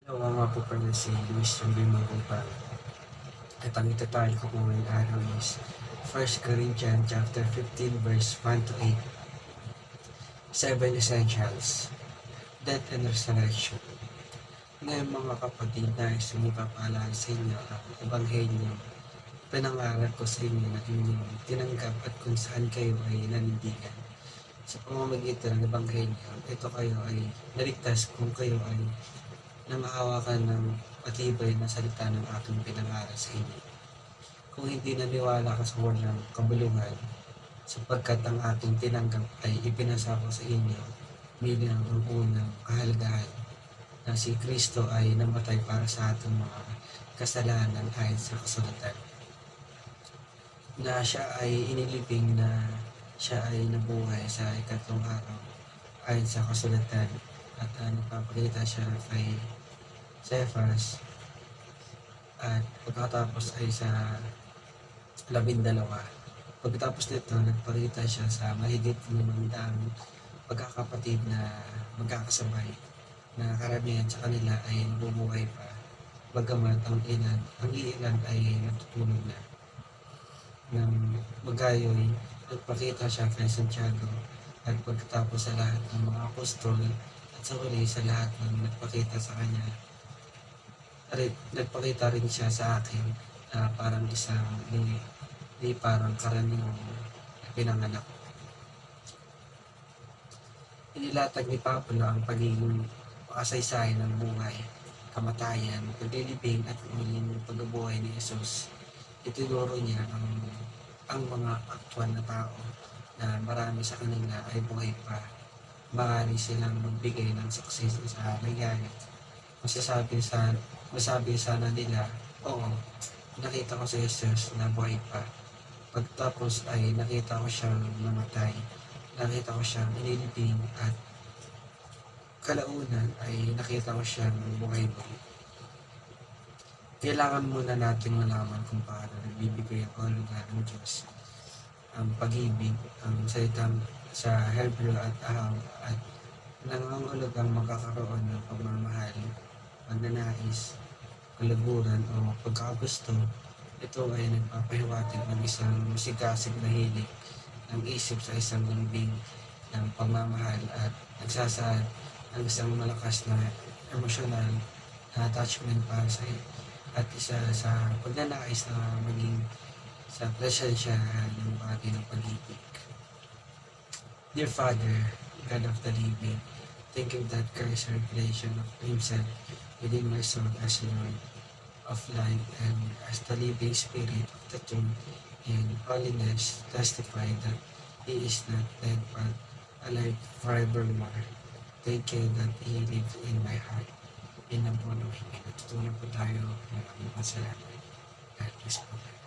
Hello, ako nga po pala si Luis Jumbe Mangkupal. At ang itatahal ko po ngayong araw is 1 Corinthians chapter 15 verse 1 to 8. 7 Essentials, Death and Resurrection. Ngayon mga kapatid, nais kong ipapaalala sa inyo ang Ebanghelyo. Pinangarap ko sa inyo na inyong tinanggap at kung saan kayo ay nanindigan. Sa pamamagitan ng Ebanghelyo, ito kayo ay naligtas kung kayo ay namahawakan ng matibay na salita ng aking pinangaral sa inyo. Kung hindi naniwala ka sa walang kabuluhan, sapagkat ang ating tinanggap ay ipinasa ko sa inyo bilang ang unang kahalagahan na si Kristo ay namatay para sa ating mga kasalanan ayon sa kasulatan. Na siya ay inilibing na siya ay nabuhay sa ikatlong araw ayon sa kasulatan at nagpapakita siya kay Cephas at pagkatapos ay sa 12. Pagkatapos nito, nagpakita siya sa mahigit 500 pagkakapatid na magkakasabay na karamihan sa kanila ay nabubuhay pa, bagamat ang ilan ay natutulog na. Nang magayoy, nagpakita siya kay Santiago at pagkatapos sa lahat ng mga apostol at sa uli sa lahat ng nagpakita sa kanya, nagpakita rin siya sa akin na parang isang di parang karaniwang pinanganak. Inilatag ni Pablo ang pagiging makasaysayan ng buhay, kamatayan, paglilibing at muling pagbubuhay ni Jesus. Itinuro niya ang mga aktwal na tao na marami sa kanila ay buhay pa. Maaari silang magbigay ng success sa nangyari. Masabi sana nila, oo, nakita ko si Jesus na buhay pa. Pagtapos ay nakita ko siyang namatay. Nakita ko siyang inilibing at kalaunan ay nakita ko siyang buhay muli. Kailangan muna natin malaman kung paano nagbibigay ang kahulugan ng Diyos. Ang pag-ibig, ang salitang sa Hebrew at Ahaw at nangangahulugang magkakaroon ng pagmamahal, pagnanais, kalaguran o pagkakagusto. Ito ay nagpapahiwatig ng isang masigasig na hilig ng isip sa isang lambing ng pagmamahal at nagsasaad ng isang malakas na emosyonal na attachment para sa at isa sa pagnanais na maging sa presensya ng bagay ng pag-ibig. Dear Father, God of the living, thank you that Christ's revelation of Himself within my soul as Lord of life and as the living spirit of the truth and holiness testify that He is not dead but alive forevermore. Thank you that He lives in my heart. In ang punong hingin. Natutunan po tayo ng aming pasalamat. God bless po tayo.